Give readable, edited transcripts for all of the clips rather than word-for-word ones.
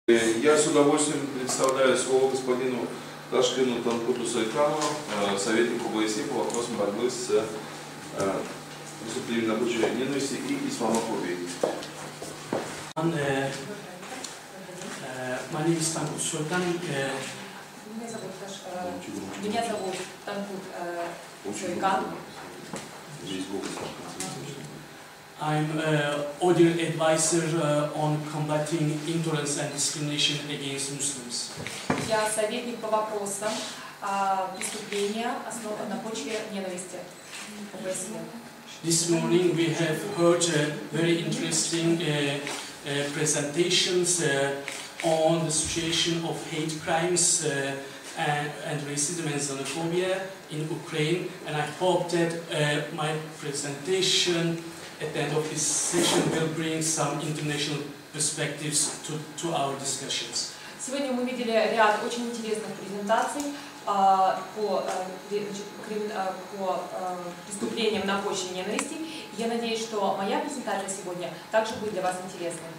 Я с удовольствием предоставляю слово господину Ташкину Танкуту Сайкану, советнику ОБСЕ по вопросам борьбы с преступлением на почве ненависти и исламофобии. My name is Tankut Sultan. Меня зовут Танкут Сойкан. I'm audio advisor on combating intolerance and discrimination against Muslims. Я советник по вопросам преступления на почве ненависти. This morning we have heard very interesting presentations on the situation of hate crimes and racism and xenophobia in Ukraine, and I hope that my presentation at the end of this session will bring some international perspectives to our discussions. Сегодня мы видели ряд очень интересных презентаций по преступлениям на почве ненависти. Я надеюсь, что моя презентация сегодня также будет для вас интересной.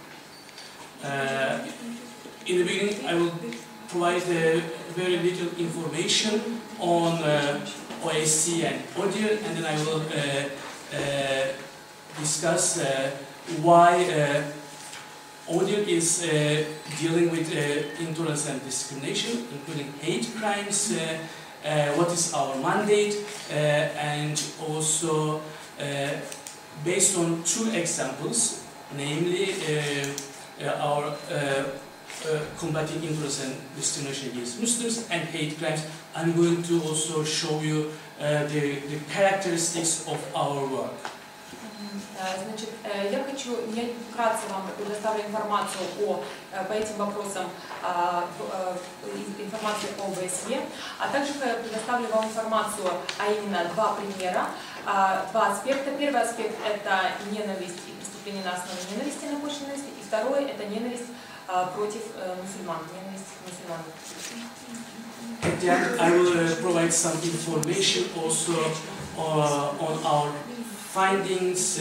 In the beginning, I will provide very little information on OSCE and ODIHR, and then I will discuss why ODIHR is dealing with intolerance and discrimination, including hate crimes, what is our mandate, and also based on two examples, namely our combating intolerance and discrimination against Muslims and hate crimes. I'm going to also show you the characteristics of our work. Значит, я вкратце вам предоставлю информацию по этим вопросам, информацию о ОБСЕ, а также предоставлю вам информацию, а именно два примера, два аспекта. Первый аспект – это ненависть и преступление на основе ненависти, на почве ненависти, и второй – это ненависть против мусульман, ненависть к мусульманам. And I will provide some information also on our findings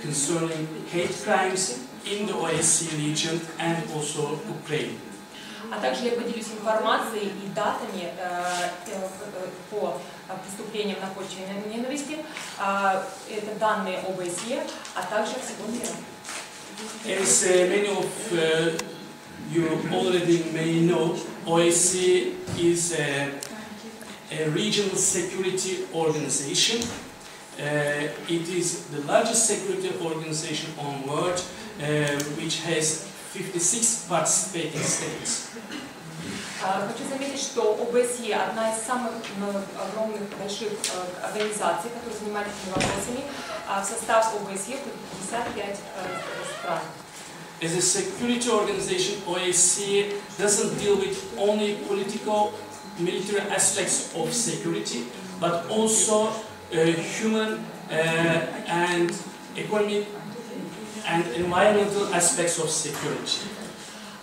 concerning hate crimes in the OSCE region and also Ukraine. А также я поделюсь информацией и датами по преступлениям на почве ненависти. Это данные ОБСЕ, а также всего мира. As many of you already may know, OSCE is a regional security organization. It is the largest security organization on world, which has 56 participating states. Хочу заметить, что ОБСЕ одна из самых огромных, больших организаций, которые занимаются этими вопросами. В состав ОБСЕ входит 55 стран. As a security organization, OSCE doesn't deal with only political, military aspects of security, but also human and economic and environmental aspects of security.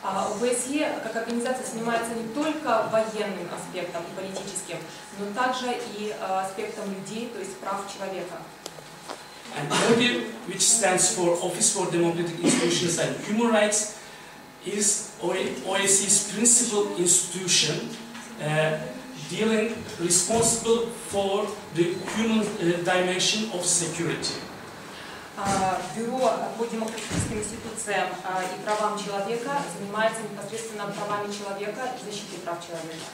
ОБСЕ как организация занимается не только военным аспектом и политическим, но также и аспектом людей, то есть прав человека. And ODIHR, which stands for Office for Democratic Institutions and Human Rights, is OSCE's principal institution responsible for the human dimension of security. Бюро по демократическим институциям и правам человека занимается непосредственно правами человека и защитой прав человека.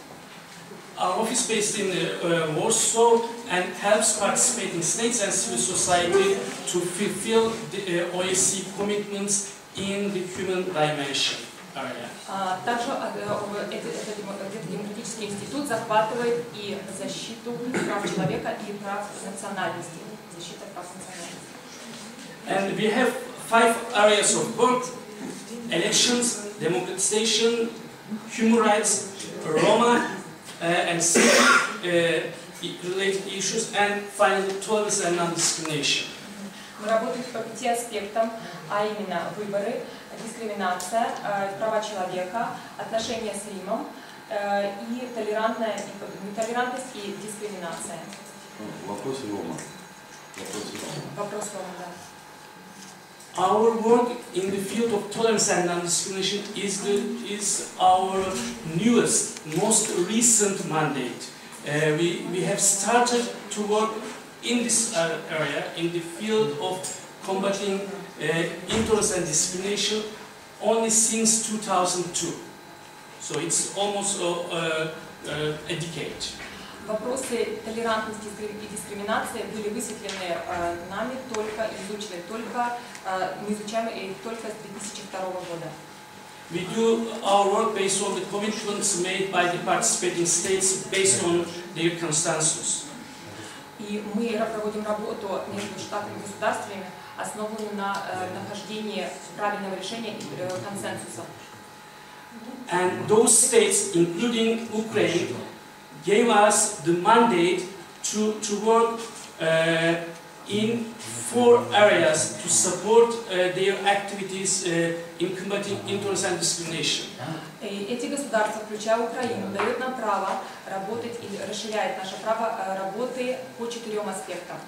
Our office is based in Warsaw and helps participating states and civil society to fulfill the OSCE commitments in the human dimension area. Также этот демократический институт захватывает и защиту прав человека и прав национальности, защита прав национальности. And we have 5 areas of work: elections, democratization, human rights, Roma, and related issues, and finally tolerance and non-discrimination. Мы работаем по 5 аспектам, а именно выборы, дискриминация, права человека, отношения с Римом и нетолерантность и дискриминация. Вопрос Рома. Вопрос Рома, да. Our work in the field of tolerance and non-discrimination is our newest, most recent mandate. We have started to work in this area, in the field of combating intolerance and discrimination only since 2002. So it's almost a decade. Вопросы толерантности и дискриминации были высветлены нами только, изучены только, мы изучаем их только с 2002 года. We do our work based on the commitments made by the participating states based on their consensus. И мы проводим работу между штатами и государствами, основанную на нахождении правильного решения и консенсуса. And those states, including Ukraine, gave us the mandate to work in 4 areas to support their activities in combating intolerance and discrimination. И эти государства, включая Украину, дают нам право работать или расширяет наше право работы по 4 аспектам.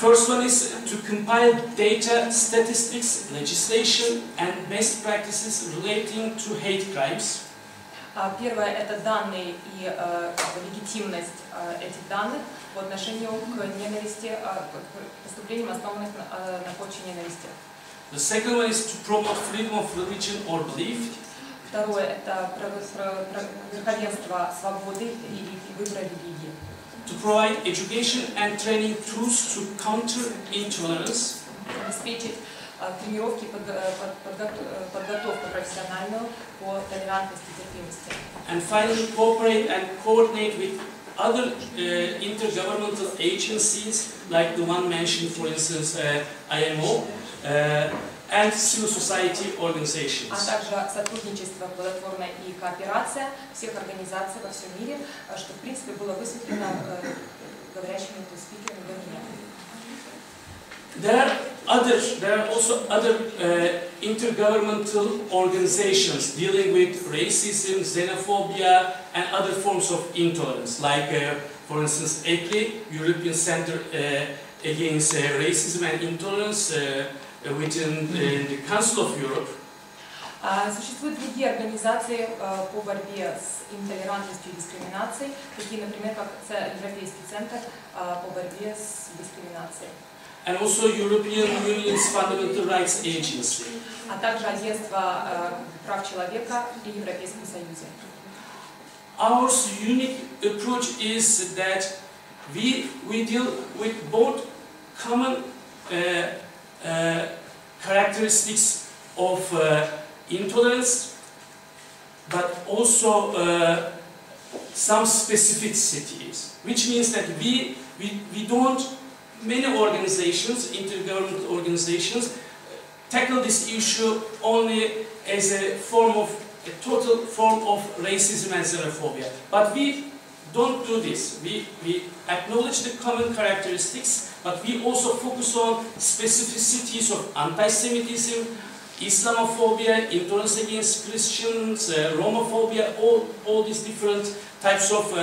First one is to compile data, statistics, legislation and best practices relating to hate crimes. Первое – это данные и легитимность этих данных по отношению к ненависти, к преступлениям, основанных на почве ненависти. The second one is to promote freedom of religion or belief. Второе – это верховенство свободы и выбора религии. To provide education and training tools to counter intolerance. Обеспечить тренировки, подготовку профессиональную по толерантности и терпимости. And finally, cooperate and coordinate with other intergovernmental agencies, like the one mentioned, for instance, IMO, and civil society organizations. А также сотрудничество, плодотворная и кооперация всех организаций во всем мире, что в принципе было высветлено говорящими спикерами до меня. There are also other intergovernmental organizations dealing with racism, xenophobia, and other forms of intolerance, like, for instance, ECRI, European Center Against Racism and Intolerance, within the Council of Europe. Существуют другие организации по борьбе с интолерантностью и дискриминацией, такие, например, как Европейский центр по борьбе с дискриминацией. And also European Union's Fundamental Rights Agency. А также Агентство прав человека и Европейском Союзе. Our unique approach is that we deal with both common characteristics of intolerance, but also some specificities, which means that we don't. Many organizations, intergovernmental organizations, tackle this issue only as a total form of racism and xenophobia. But we don't do this. We acknowledge the common characteristics, but we also focus on specificities of anti-Semitism, Islamophobia, intolerance against Christians, Romophobia, all these different types of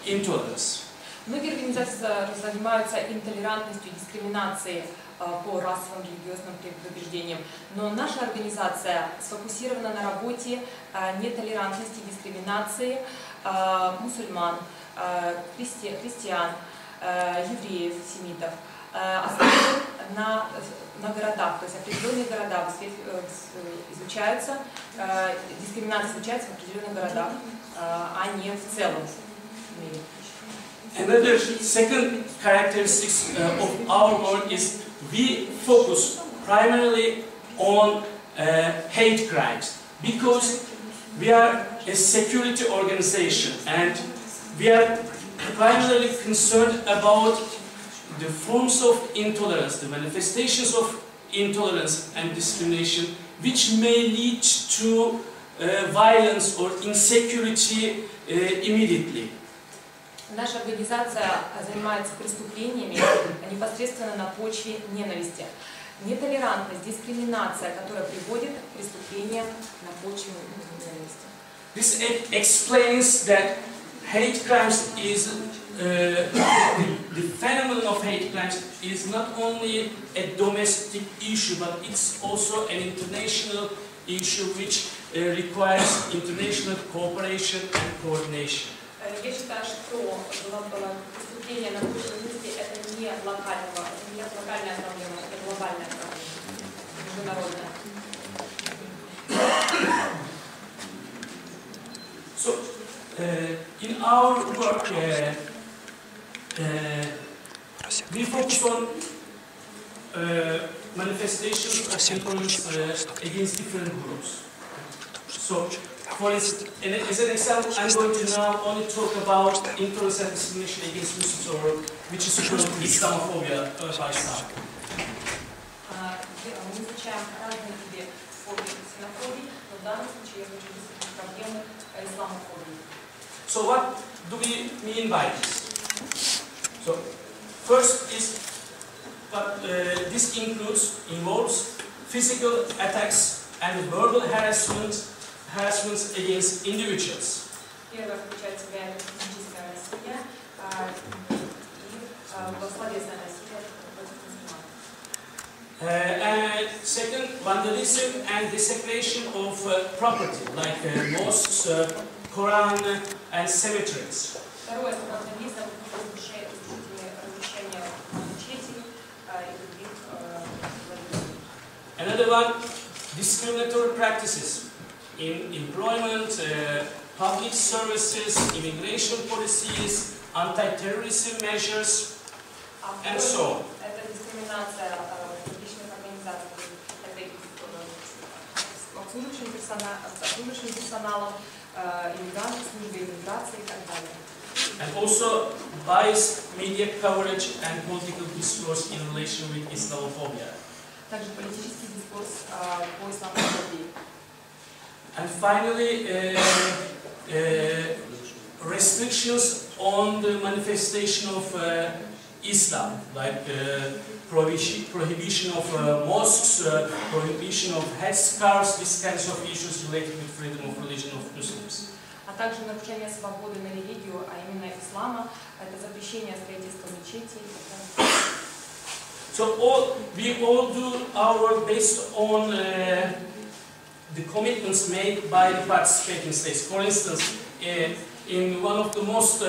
intolerance. Многие организации занимаются интолерантностью и дискриминацией по расовым, религиозным предубеждениям, но наша организация сфокусирована на работе нетолерантности и дискриминации мусульман, христиан, евреев, семитов, основанных на городах, то есть определенные города изучаются, дискриминация изучается в определенных городах, а не в целом в мире. Another second characteristics of our work is we focus primarily on hate crimes, because we are a security organization and we are primarily concerned about the forms of intolerance, the manifestations of intolerance and discrimination which may lead to violence or insecurity immediately. Наша организация занимается преступлениями непосредственно на почве ненависти. Нетолерантность, дискриминация, которая приводит к преступлениям на почве ненависти. This explains that hate crimes is the phenomenon of hate crimes is not only a domestic issue, but it's also an international issue which requires international cooperation and coordination. Я считаю, что преступление на промышленности это не локальная проблема, это глобальная проблема, международная. So, in our work, we focus on manifestations of intolerance against different groups. So, for instance, as an example, I'm going to now only talk about intolerance and discrimination against Muslims, or which is called Islamophobia by some. Мы изучаем разные виды фобий и ксенофобий, но в данном случае я хочу высветить проблему исламофобии. So what do we mean by this? So first is what this involves physical attacks and verbal harassments against individuals. Первое включает в себя физическое насилие и словесное насилие против мусульман. And second, vandalism and desecration of property, like mosques, Quran, and cemeteries. Второе – это вандализм, разрушение мечетей и других владений. Another one, discriminatory practices in employment, public services, immigration policies, anti-terrorism measures, and so on. Это дискриминация публичных организаций, обслуживающим персоналом, службы иммиграции и так далее. And also biased media coverage and political discourse in relation with Islamophobia. Также политический дискурс по исламофобии. And finally, restrictions on the manifestation of Islam, like prohibition of mosques, prohibition of headscarves, these kinds of issues related with freedom of religion of Muslims. А также нарушение свободы на религию, а именно ислама, это запрещение строительства мечетей. So we all do our work based on the commitments made by the participating states. For instance, in one of the most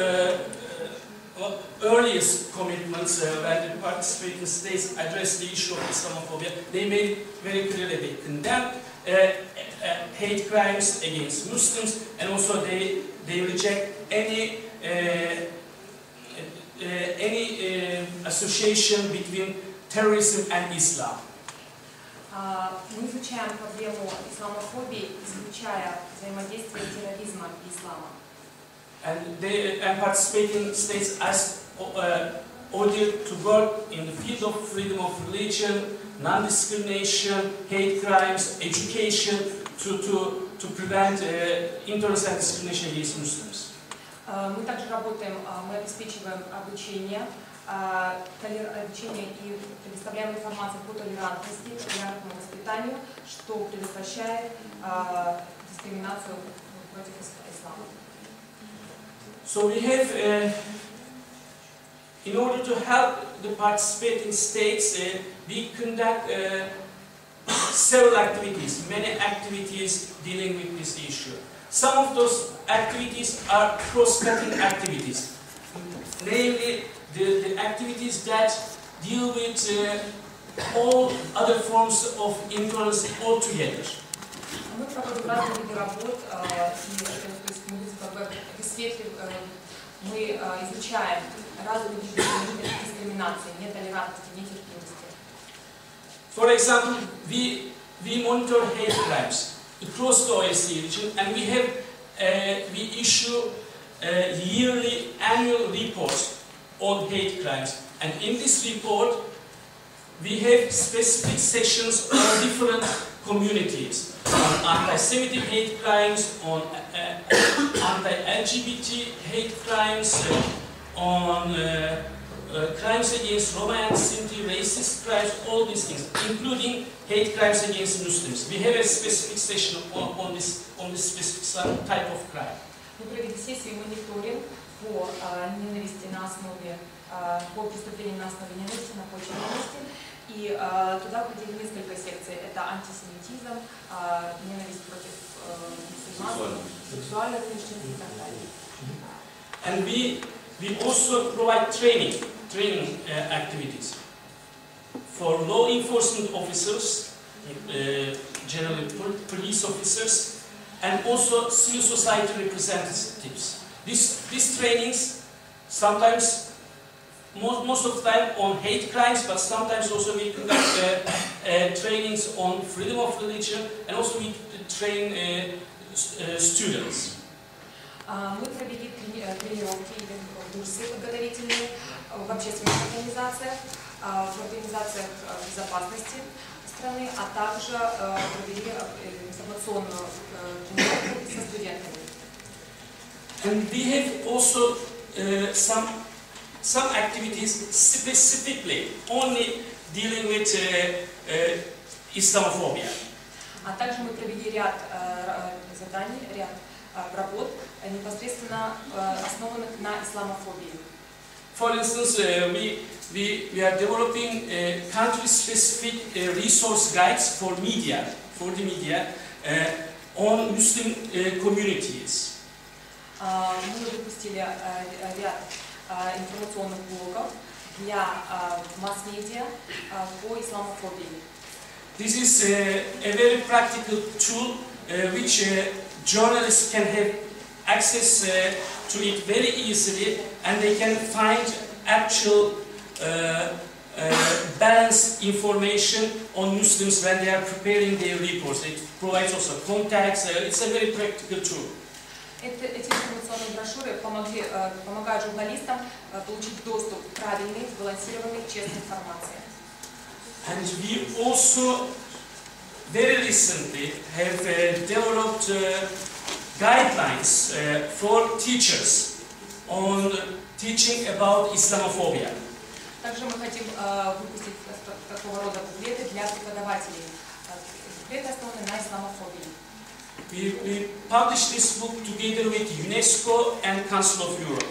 earliest commitments when the participating states addressed the issue of Islamophobia, they made it very clearly they condemned hate crimes against Muslims, and also they reject any association between terrorism and Islam. Мы изучаем проблему исламофобии, исключая взаимодействие терроризма и ислама. And participating states asked ODIHR to work in the field of freedom of religion, non-discrimination, hate crimes, education, to prevent intolerance and discrimination against Muslims. Мы также работаем, мы обеспечиваем обучение и предоставляем информацию по толерантности, толерантному воспитанию, что предотвращает дискриминацию против ислама. So we have, in order to help the participating states, we conduct several activities, many activities dealing with this issue. Some of those activities are cross-cutting activities, namely the activities that deal with all other forms of intolerance altogether. Мы проводим разные виды работ, мы изучаем разные виды дискриминации, нетолерантности, нетерпимости. For example, we monitor hate crimes across the OSCE region, and we issue a yearly annual report on hate crimes. And in this report, we have specific sections on different communities, on anti-Semitic hate crimes, on anti-LGBT hate crimes, on crimes against Roma and Sinti, racist crimes, all these things, including hate crimes against Muslims. We have a specific section on this specific type of crime. Мы провели сессию мониторинг по ненависти на основе, по преступлениям на основе ненависти, на почве ненависти. И туда входили несколько секций. Это антисемитизм, ненависть против мусульман, сексуальное меньшинство и так далее. And we also provide training activities for law enforcement officers, generally police officers, and also civil society representatives. These trainings sometimes, most of the time on hate crimes, but sometimes also we conduct trainings on freedom of religion, and also we train students. Мы провели тренировки или курсы подготовительные в общественных организациях, в организациях безопасности страны, а также провели информационную тренировку со студентами. And we have also some activities specifically only dealing with Islamophobia. А также мы провели ряд заданий, ряд работ, непосредственно основанных на исламофобии. For instance, we are developing country-specific resource guides for the media on Muslim communities. Мы выпустили ряд информационных блогов для масс-медиа по исламофобии. This is a very practical tool which journalists can have access to it very easily, and they can find actual balanced information on Muslims when they are preparing their reports. It provides also contacts. It's a very practical tool. Эти информационные брошюры помогают журналистам получить доступ к правильной, сбалансированной, честной информации. And we also very recently have developed guidelines for teachers on teaching about Islamophobia. Также мы хотим выпустить такого рода буклеты для преподавателей. Буклеты основаны на исламофобии. We published this book together with UNESCO and Council of Europe.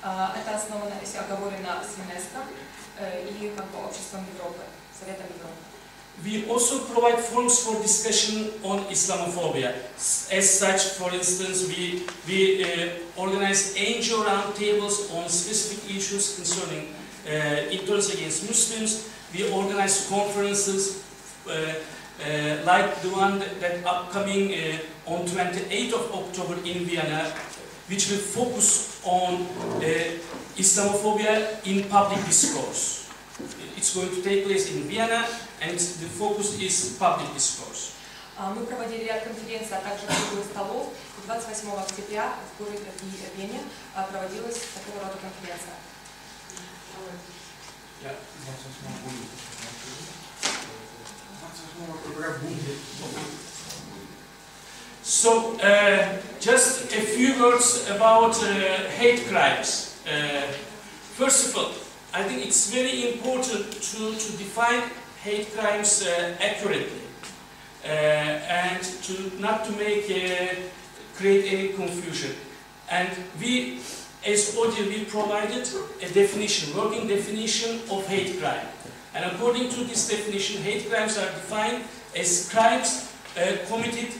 Это основано, оговорено с ЮНЕСКО и Обществом Европы, Советом Европы. We also provide forums for discussion on Islamophobia. As such, for instance, we organize NGO roundtables on specific issues concerning intolerance against Muslims. We organize conferences like the one that upcoming on 28th of October in Vienna, which will focus on Islamophobia in public discourse. It's going to take place in Vienna, and the focus is public discourse. Мы проводили ряд конференций, а также круглых столов. 28 октября в городе Вене проводилась такого рода конференция. So, just a few words about hate crimes. First of all, I think it's very important to define hate crimes accurately and not to create any confusion. And we, as ODIHR, we provided a definition, working definition of hate crime. And according to this definition, hate crimes are defined as crimes committed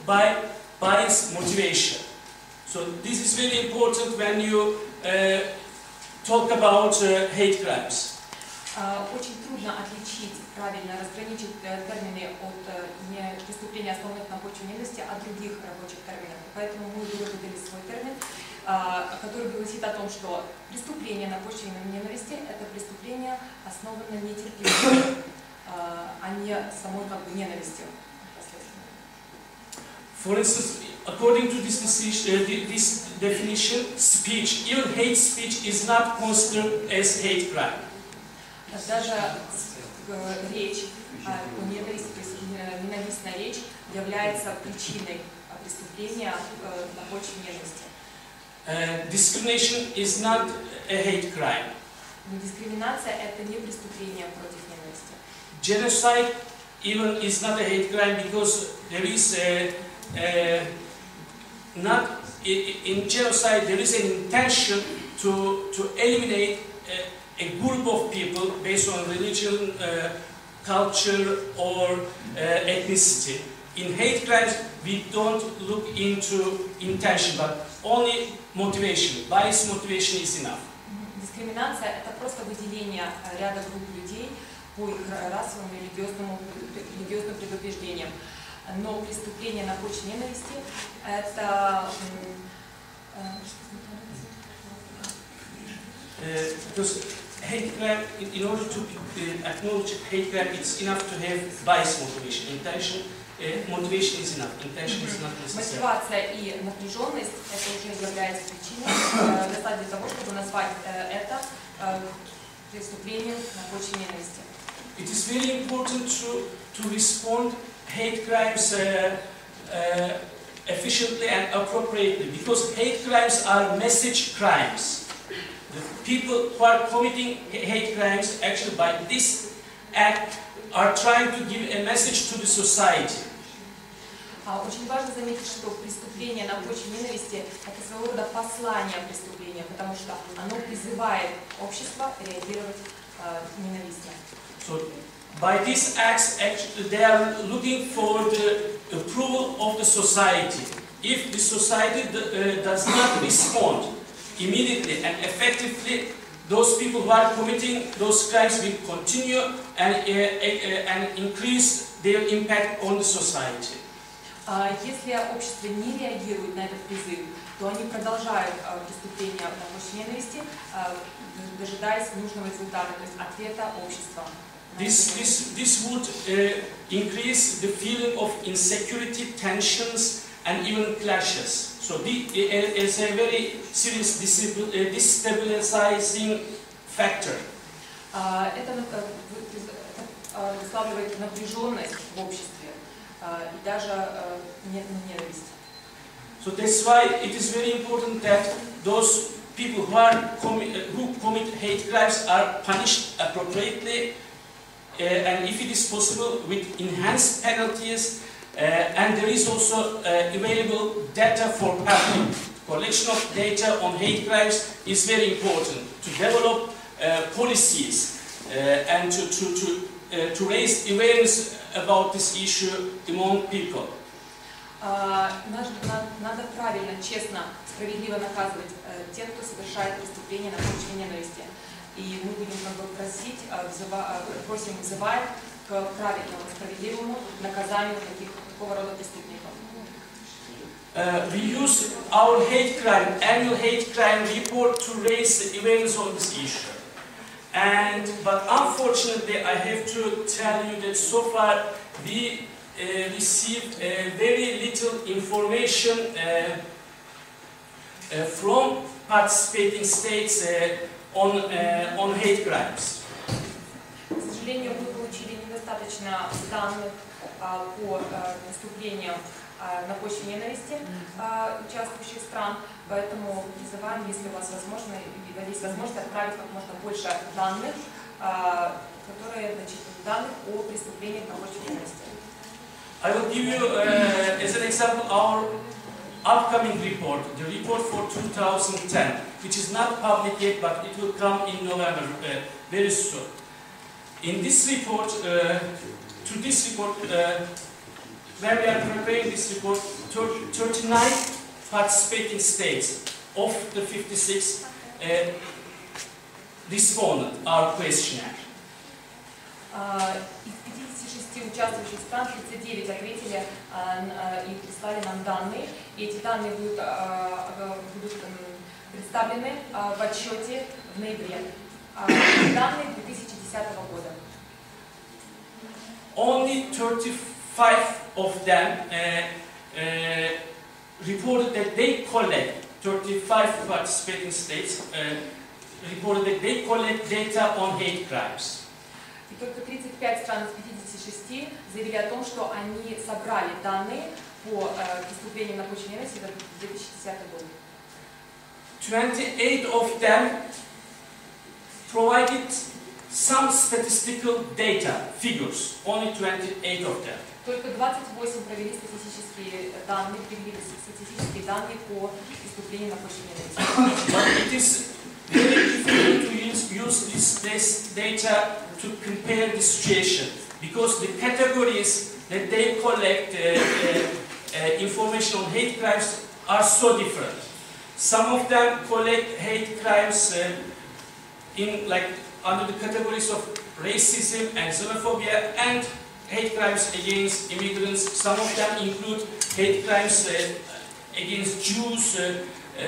by biased motivation. So this is very important when you talk about hate crimes. Очень трудно отличить, правильно разграничить термины от преступления, основанных на почве ненависти, от других рабочих терминов. Поэтому мы выработали свой термин, который гласит о том, что преступление на почве ненависти – это преступление, основанное на нетерпимости, а не самой ненавистью. For instance, according to this definition, speech, even hate speech, is not considered as hate crime. Даже речь, ненавистная речь является причиной преступления на почве ненависти. Discrimination is not a hate crime. Дискриминация – это не преступление против ненависти. Genocide even is not a hate crime because there is not in genocide there is an intention to eliminate a group of people based on religion, culture, or ethnicity. In hate crimes, we don't look into intention, but only motivation. Bias motivation is enough. Дискриминация – это просто выделение ряда групп людей по их расовым и религиозным предубеждениям. Но преступление на почве ненависти – это… Because hate crime, in order to acknowledge hate crime, it's enough to have bias motivation. Intention, motivation is enough. Intention is not necessary. Мотивация и напряженность – это уже является причиной достаточно для того, чтобы назвать это преступлением на почве ненависти. It is very important to respond hate crimes efficiently and appropriately, because hate crimes are message crimes. The people who are committing hate crimes, actually by this act, are trying to give a message to the society. Очень важно заметить, что преступление на почве ненависти – это своего рода послание преступления, потому что оно призывает общество реагировать ненавистно. So, by these acts, actually, they are looking for the approval of the society. If the society does not respond immediately and effectively, those people who are committing those crimes will continue and increase their impact on the society. Если общество не реагирует на этот призыв, то они продолжают преступления на почве ненависти, дожидаясь нужного результата, то есть ответа общества. This would increase the feeling of insecurity, tensions, and even clashes. So it's a very serious destabilizing factor. Это высвабливает напряженность в обществе и даже ненависть. So that's why it is very important that those people who commit hate crimes are punished appropriately, and if it is possible, with enhanced penalties. And there is also available data for public. Collection of data on hate crimes is very important to develop policies and to raise awareness about this issue among people. Надо правильно, честно, справедливо наказывать тех, кто совершает преступления на почве ненависти. И мы будем просим, вызываем к правильному, справедливому наказанию такого рода преступников. We use our annual hate crime report to raise awareness on this issue. But unfortunately, I have to tell you that so far we received very little information from participating states on hate crimes. К сожалению, мы получили недостаточно данных по преступлениям на почве ненависти участвующих стран, поэтому призываем, если у вас есть возможность, отправить как можно больше данных, данных о преступлениях на почве ненависти. I will give you, as an example, our upcoming report, the report for 2010, which is not public yet, but it will come in November, very soon. In this report, when we are preparing this report, 39 participating states of the 56 responded our questionnaire. Из 56 участвующих стран 39 ответили и прислали нам данные. И эти данные будут представлены в отчете в ноябре. Данные 2010 года. Only 35 of them reported that they collect, 35 participating states reported that they collect data on hate crimes. И только 35 стран из 56 заявили о том, что они собрали данные по преступлениям на почве ненависти за 2010 год. 28 of them provided some statistical data, figures, only 28 of them. Только 28 привели статистические данные по преступлению на почве ненависти. But it is very difficult to use this data to compare the situation, because the categories that they collect information on hate crimes are so different. Some of them collect hate crimes under the categories of racism and xenophobia and hate crimes against immigrants. Some of them include hate crimes against Jews,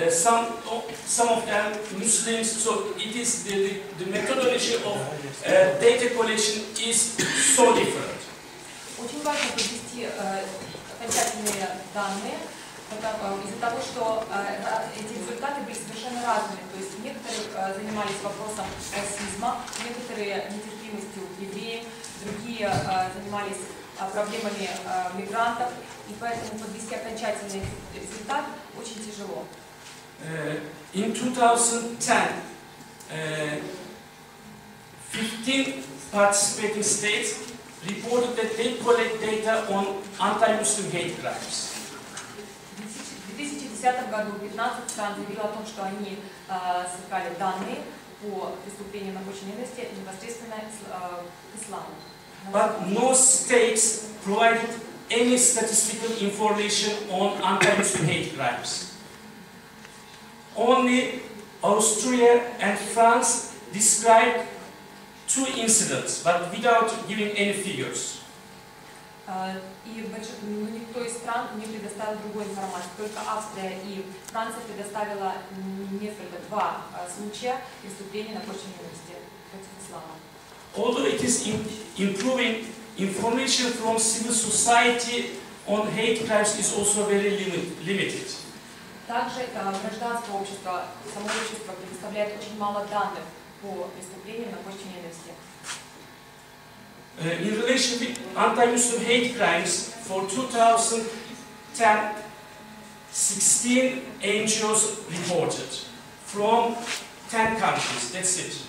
some of them Muslims. So it is the methodology of data collection is so different. Очень важно подвести окончательные данные, из-за того, что эти результаты были совершенно разными. То есть некоторые занимались вопросом расизма, некоторые нетерпимостью к евреям, другие занимались проблемами мигрантов, и поэтому подвести окончательный результат очень тяжело. In 2010, 15 participating states reported that they collect data on anti-Muslim hate crimes. В 2010 году 15 стран заявило о том, что они собрали данные по преступлению на почве ненависти непосредственно к исламу. But no states provided any statistical information on anti-Muslim hate crimes. Only Austria and France described 2 incidents, but without giving any figures. И никто из стран не предоставил другой информации. Только Австрия и Франция предоставила два случая преступления на почве ненависти против ислама. Although it is improving, information from civil society on hate crimes is also very limited. Также гражданское общество, само общество предоставляет очень мало данных по преступлениям на почве ненависти. In relation with anti-Muslim hate crimes, for 2010, 16 NGOs reported from 10 countries. That's it.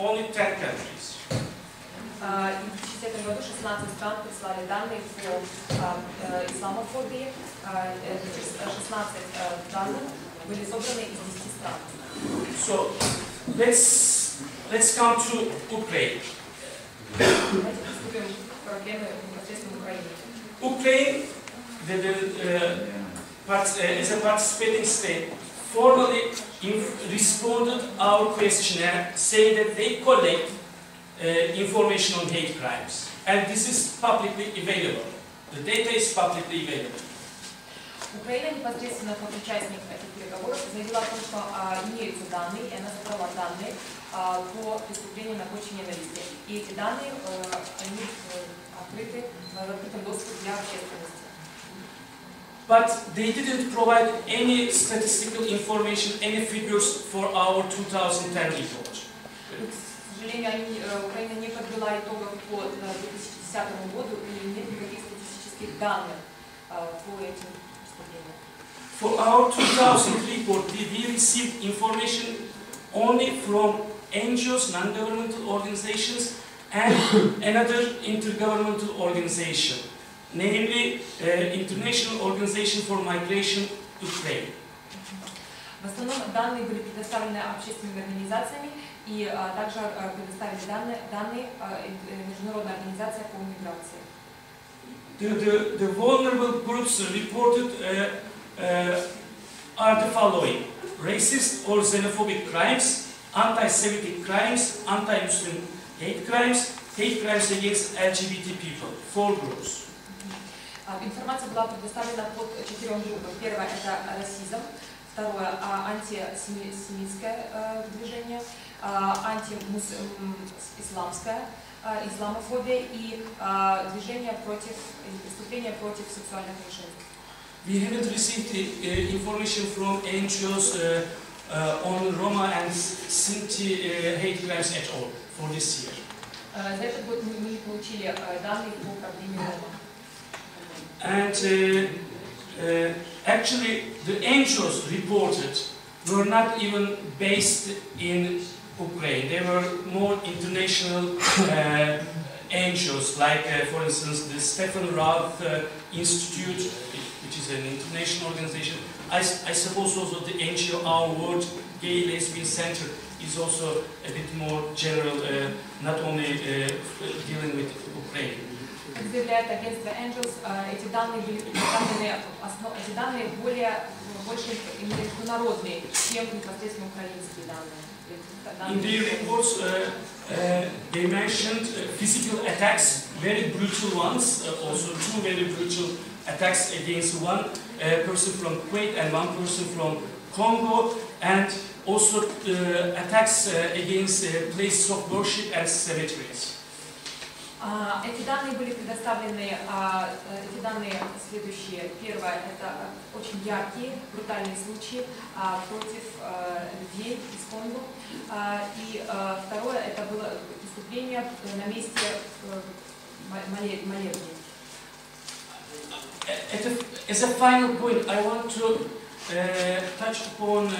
Only 10 countries. В 2010 году 16 стран прислали данные по исламофобии. 16 данных были собраны из 10 стран. So let's come to Ukraine. Давайте приступим к проблеме непосредственно в Украине. Ukraine, as a participating state, formally responded our questionnaire, saying that they collect information on hate crimes, and this is publicly available. The data is publicly available. Украина непосредственно как участник этих переговоров заявила о том, что имеются данные, и она собрала данные по преступлению на почве ненависти. И эти данные они открыты в открытом доступе для общественности. But they didn't provide any statistical information, any figures for our 2010 report. К сожалению, Украина не подвела итогов по 2010 году и нет никаких статистических данных по этим преступлениям. For our 2000 report, we received information only from NGOs, non-governmental organizations, and another intergovernmental organization, namely International Organization for Migration, Ukraine. В основном данные были предоставлены общественными организациями и также предоставили данные Международная организация по миграции. The vulnerable groups reported are the following: racist or xenophobic crimes, anti-Semitic crimes, anti-Muslim hate crimes against LGBT people. 4 groups. Информация была предоставлена под 4 группам. Первое – это расизм. Второе – антисемитское движение, антиисламское, исламофобия и движение против, преступления против сексуальных меньшинств. We haven't received information from NGOs on Roma and Sinti hate crimes at all for this year. За этот год мы не получили данные по проблеме Рома. And actually, the NGOs reported were not even based in Ukraine. There were more international NGOs, like for instance the Stefan Raab Institute, which is an international organization. I suppose also the NGO Our World Gay Lesbian Center is also a bit more general, not only dealing with Ukraine. Как заявляет агентство Angels, эти данные были представлены, эти данные больше международные, чем непосредственно украинские данные. In their reports, they mentioned physical attacks, very brutal ones, also two very brutal attacks against one person from Kuwait and one person from Congo, and also attacks against places of worship and cemeteries. Эти данные были предоставлены, эти данные следующие. Первое – это очень яркие, брутальные случаи против людей из Конго. И второе – это было преступление на месте молебни. As a final point, I want to touch upon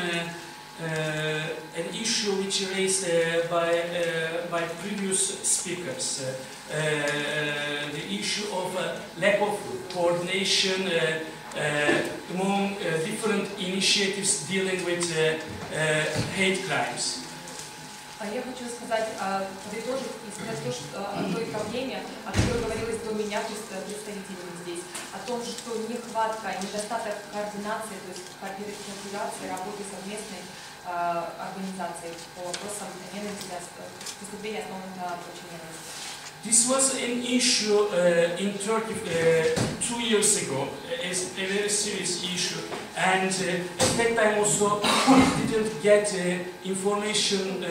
an issue which raised by previous speakers. The issue of lack of coordination among different initiatives dealing with hate crimes. Я хочу сказать, подытожить и сказать о той проблеме, о которой говорилось до меня, то есть представителями здесь, о том, что нехватка, недостаток координации, то есть координации работы совместной организации по вопросам ненависти, преступлений, основанных на почве ненависти. This was an issue in Turkey 2 years ago, a very serious issue, and at that time also we didn't get information,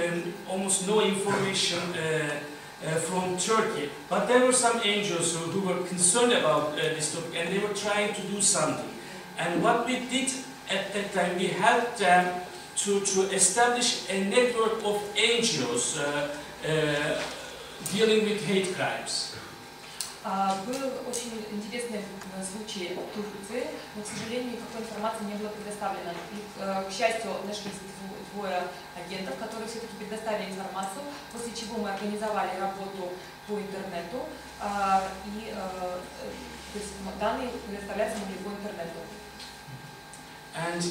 almost no information from Turkey. But there were some NGOs who were concerned about this topic, and they were trying to do something. And what we did at that time, we helped them to establish a network of NGOs dealing with hate crimes. Был очень интересный случай в Турции, но, к сожалению, никакой информации не было предоставлено. И, к счастью, нашлись двое агентов, которые все-таки предоставили информацию, после чего мы организовали работу по интернету, и то есть данные предоставляются могли по интернету. And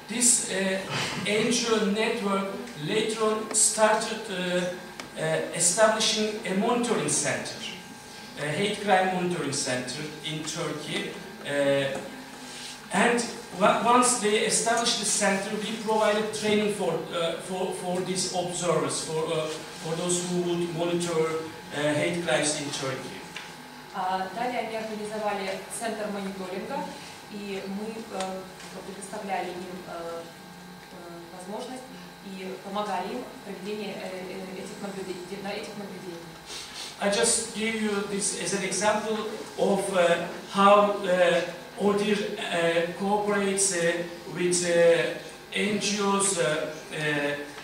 this NGO network later on started establishing a monitoring center, a hate crime monitoring center in Turkey. And once they established the center, we provided training for these observers, for those who would monitor hate crimes in Turkey. Далее они организовали центр мониторинга, и мы предоставляли им возможность и помогали им в проведении этих наблюдений. I just give you this as an example of how ODIHR cooperates with NGOs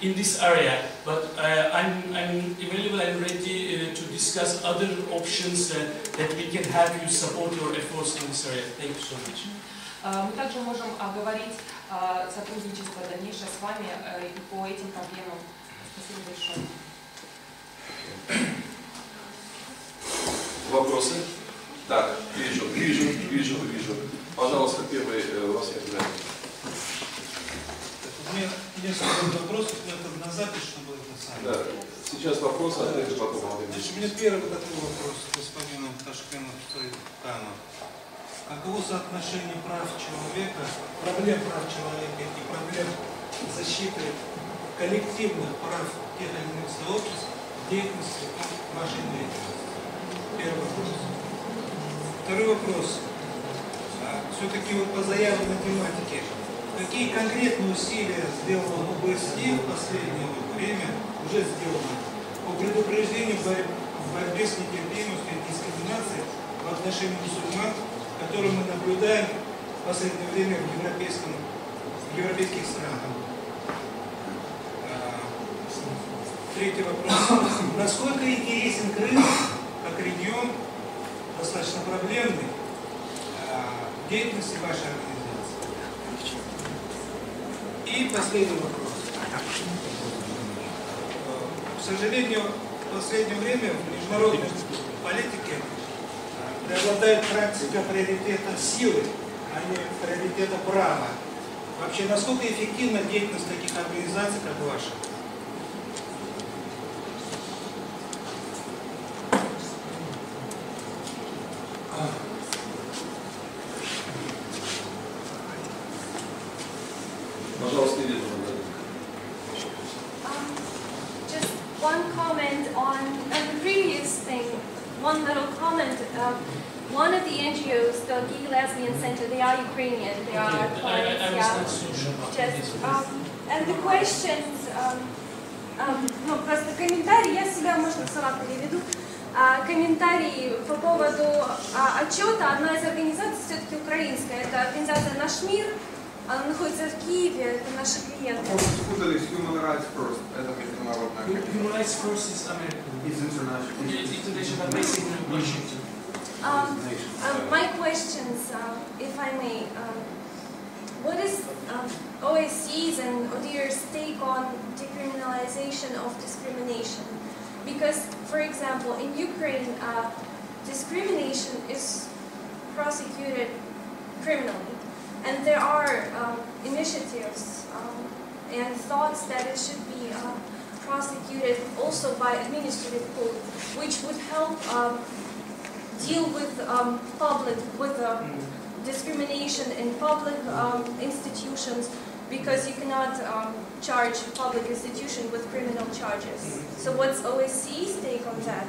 in this area, but I'm available and ready to discuss other options that we can help you support your efforts in this area. Thank you so much. Мы также можем оговорить сотрудничество дальнейшее с вами и по этим проблемам. Спасибо большое. Вопросы? Так, вижу. Пожалуйста, первый вас я знаю. У меня несколько вопросов, но это на запись, чтобы это самое. Да, сейчас вопрос, а это потом. Значит, у меня первый такой вопрос к господину Ташкену Цойкану. Каково соотношение прав человека, проблем прав человека и проблем защиты коллективных прав тех или иных сообществ в деятельности вашей деятельности? Первый вопрос. Второй вопрос. Все-таки вот по заявленной тематике, какие конкретные усилия сделано ОБСЕ в последнее время, уже сделано, по предупреждению борьбе с нетерпимостью и дискриминацией в отношении мусульман, которые мы наблюдаем в последнее время в европейских странах? Третий вопрос. Насколько интересен Крым как регион, достаточно проблемный, в деятельности вашей организации? И последний вопрос. К сожалению, в последнее время в международной политике преобладает практика приоритета силы, а не приоритета права. Вообще, насколько эффективна деятельность таких организаций, как ваша? Пожалуйста, Ирина. Just one comment on the previous thing, one little comment. One of the NGOs, the Gay Lesbian Center, they are Ukrainian, they are I clients, was yeah. not so sure about Just, this. and the questions, ну, просто комментарии, я себя, можно, сама переведу. Комментарии по поводу отчета. Одна из организаций все-таки украинская, это организация «Наш мир», она находится в Киеве, это наши клиенты. Спутались Human Rights First, это международная организация. Human Rights First is American. It's international. It's international, based in Washington. My questions, if I may, what is OSCE's and ODIHR's take on decriminalization of discrimination? Because, for example, in Ukraine, discrimination is prosecuted criminally, and there are initiatives and thoughts that it should be prosecuted also by administrative code, which would help deal with discrimination in public institutions, because you cannot charge public institution with criminal charges. So what's OSCE's take on that?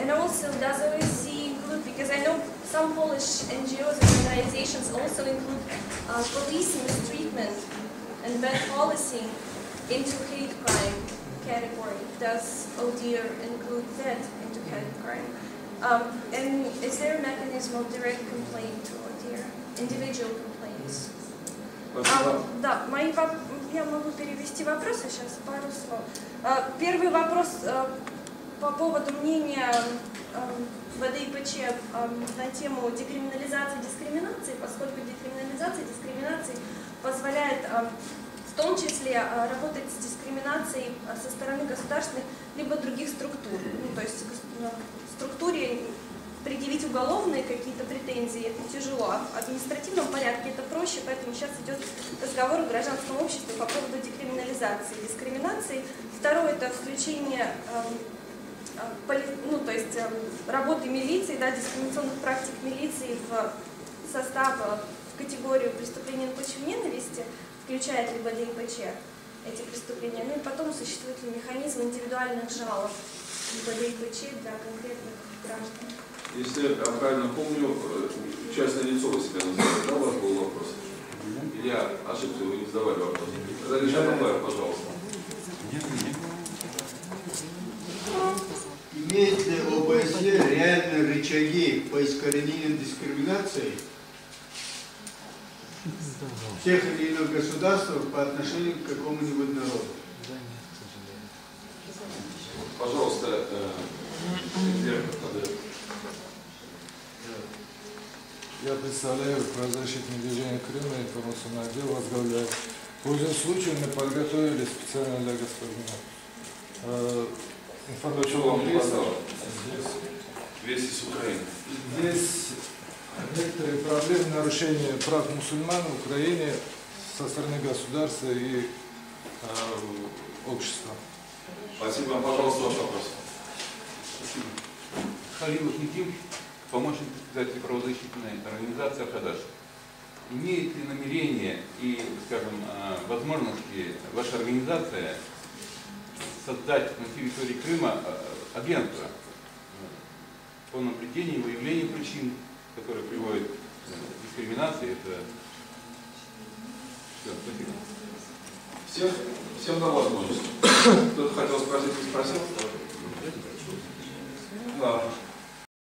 And also, does OSCE include, because I know some Polish NGOs and organizations also include police mistreatment and bad policing into hate crime category. Does ODIHR include that into hate crime? And is there a mechanism of direct complaint to ODIHR, individual complaints? Да, я могу перевести вопросы сейчас, пару слов. Первый вопрос по поводу мнения ВДИПЧ на тему декриминализации дискриминации, поскольку декриминализация дискриминации позволяет в том числе работать с дискриминацией со стороны государственных либо других структур. Ну, то есть в структуре предъявить уголовные какие-то претензии, это тяжело. В административном порядке это проще, поэтому сейчас идет разговор в гражданском обществе по поводу декриминализации дискриминации. Второе – это включение работы милиции, да, дискриминационных практик милиции в состав, в категорию преступления на почве ненависти, включает ли ВДИПЧ эти преступления. Ну и потом существует ли механизм индивидуальных жалоб ВДИПЧ для конкретных граждан. Если я правильно помню, частное лицо вы себя называли, да, у вас был вопрос? Или я ошибся, вы не задавали вопрос? Тогда Илья Бабаев, пожалуйста. Имеет ли ОБСЕ реальные рычаги по искоренению дискриминации всех или иных государств по отношению к какому-нибудь народу? Пожалуйста, Я представляю правозащитное движение Крыма, информационный отдел возглавляю. Пользуясь случаем, мы подготовили специально для господина информационного листа. Вести с Украины. Здесь некоторые проблемы нарушения прав мусульман в Украине со стороны государства и общества. Спасибо. Пожалуйста, ваш вопрос. Спасибо. Халилов Никим, помощник председателя правозащитной организации «Аркадаш». Имеет ли намерение и, скажем, возможности ваша организация создать на территории Крыма агентство по наблюдению и выявлению причин, которые приводят к дискриминации? Это все, спасибо. Всем на возможность. Кто-то хотел спросить, не спросил? Да.